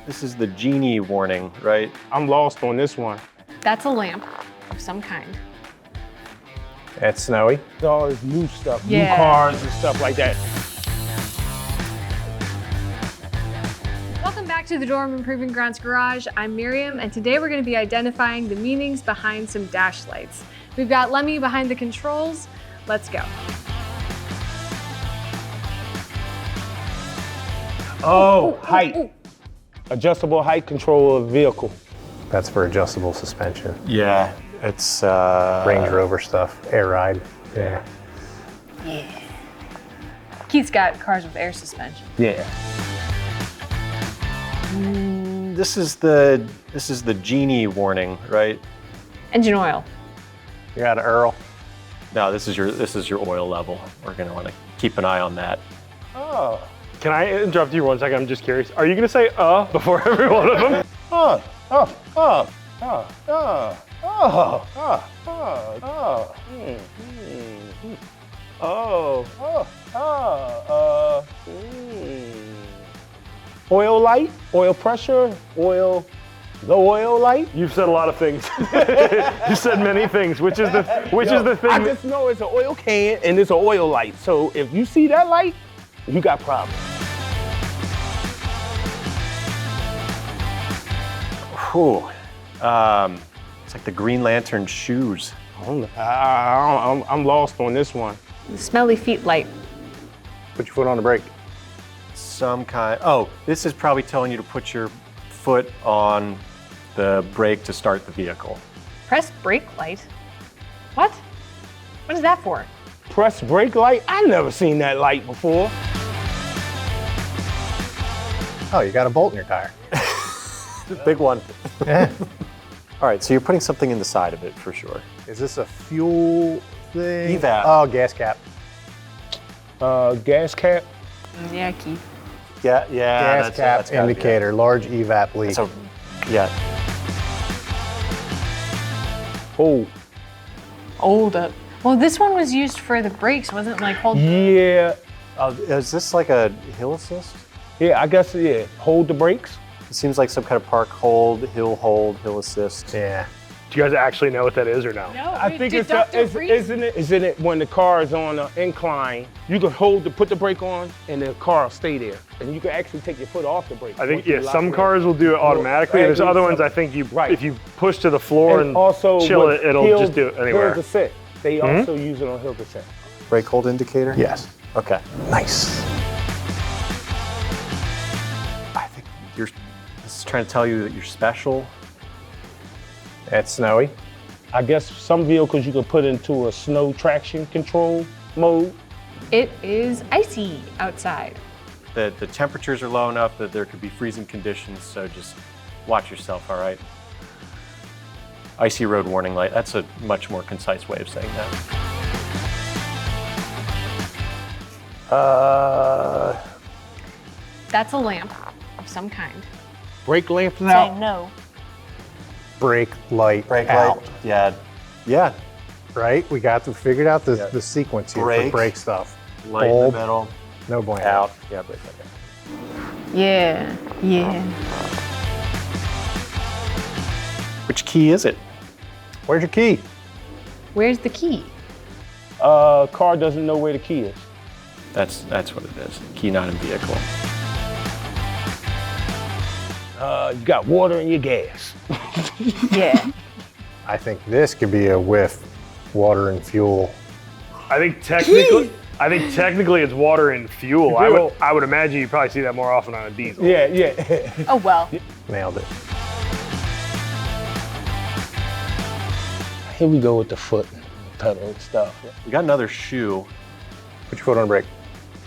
This is the genie warning, right? I'm lost on this one. That's a lamp of some kind. It's snowy. All this new stuff, Yeah. new cars and stuff like that. Welcome back to the Dorman Proving Grounds Garage. I'm Miriam, and today we're going to be identifying the meanings behind some dash lights. We've got Lemmy behind the controls. Let's go. Oh, height. Adjustable height control of vehicle. That's for adjustable suspension. Yeah, it's Range Rover stuff, air ride. Yeah. Yeah. Keith's got cars with air suspension. Yeah. This is the genie warning, right? Engine oil. You got an Earl. No, this is your oil level. We're gonna want to keep an eye on that. Oh. Can I interrupt you 1 second? I'm just curious. Are you gonna say before every one of them? Oh. Oil light, oil pressure, the oil light. You've said a lot of things. You said many things. Which is the thing? I just know it's an oil can and it's an oil light. So if you see that light, you got problems. Whew. It's like the Green Lantern shoes. I'm lost on this one. The smelly feet light. Put your foot on the brake. Some kind. Oh, this is probably telling you to put your foot on the brake to start the vehicle. Press brake light. What? What is that for? Press brake light? I never seen that light before. Oh, you got a bolt in your tire. Big one. Yeah. All right, so you're putting something in the side of it for sure. Is this a fuel thing? EVAP. Oh, gas cap. Gas cap. Yeah, Keith. Yeah, Gas cap gotta be it. indicator, large evap leak. So, yeah. Oh, Hold up. Well, this one was used for the brakes, wasn't it? Like hold. yeah. Is this like a hill assist? Yeah, I guess, yeah. Hold the brakes. It seems like some kind of park hold, hill assist. Yeah. Do you guys actually know what that is or no? No, I think isn't it when the car is on an incline, you can put the brake on and the car will stay there. And you can actually take your foot off the brake. I think, once you yeah, lock some it in. cars will do it automatically. There's other ones I think if you push to the floor and also chill with it, it'll just do it hill anywhere. descent. They also use it on hill descent. Brake hold indicator? Yes. Okay. Nice. I think this is trying to tell you that you're special. It's snowy. I guess some vehicles you can put into a snow traction control mode. It is icy outside. The temperatures are low enough that there could be freezing conditions, so just watch yourself, all right? Icy road warning light, that's a much more concise way of saying that. That's a lamp of some kind. Brake lamp Say now. no. Brake light Brake out. light, yeah. Right? We figured out the sequence here Brake. for brake stuff. Light Bulb. in the middle, No bueno. out. Yeah, brake light out. Yeah. Which key is it? Where's your key? Where's the key? Car doesn't know where the key is. That's what it is. Key not in vehicle. You got water in your gas. Yeah. I think this could be a whiff. Water and fuel. I think technically it's water and fuel. I would imagine you probably see that more often on a diesel. Yeah. Oh well. Nailed it. Here we go with the foot and pedal and stuff. We got another shoe. Put your foot on the brake.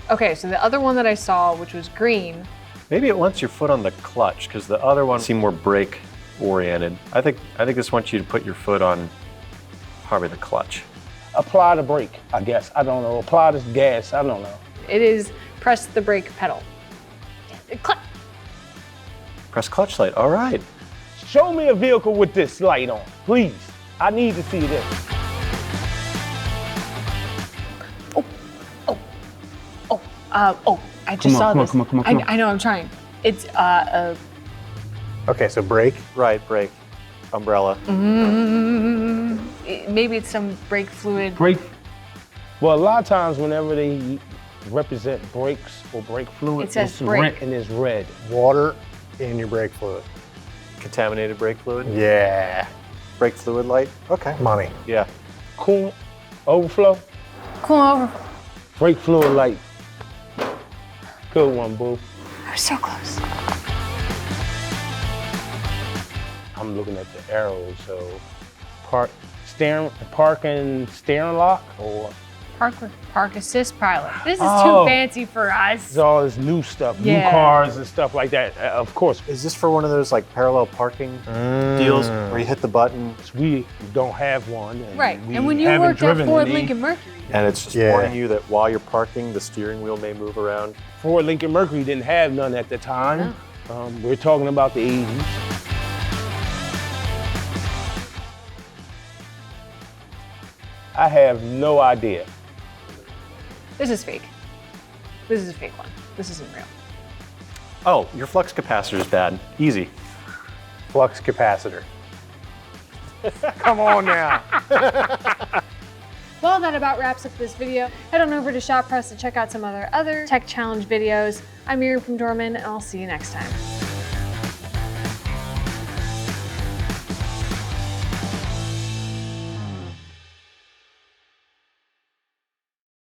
Okay, so the other one that I saw, which was green, Maybe it wants your foot on the clutch because the other one seemed more brake oriented. I think this wants you to put your foot on probably the clutch. Apply the brake, I guess. I don't know. Apply this gas. I don't know. it is press the brake pedal. Press clutch light. All right. Show me a vehicle with this light on, please. I need to see this. I just saw this. Come on. I know, I'm trying. It's a Okay, so brake. Right, brake, umbrella. Maybe it's some brake fluid. Brake. Well, a lot of times whenever they represent brakes or brake fluid, It says it's brake. red and it's red. Water in your brake fluid. Contaminated brake fluid. Yeah. Brake fluid light. Okay. Money. Yeah. Coolant overflow, Cool over. brake fluid light. Good one, boo. I was so close. I'm looking at the arrows, so park and steering lock, or Park assist pilot. This is Oh. too fancy for us. it's all this new stuff, Yeah. new cars and stuff like that. Of course, Is this for one of those like parallel parking deals where you hit the button we don't have one. And Right. we And when you haven't worked at driven Ford any. Lincoln Mercury, and it's just Yeah. warning you that while you're parking, the steering wheel may move around? Ford Lincoln Mercury didn't have none at the time. We're talking about the 80s. I have no idea. this is fake. This is a fake one. This isn't real. Oh, your flux capacitor is bad. Easy. Flux capacitor. Come on now. Well, that about wraps up this video. Head on over to Shop Press to check out some other tech challenge videos. I'm Miriam from Dorman, and I'll see you next time.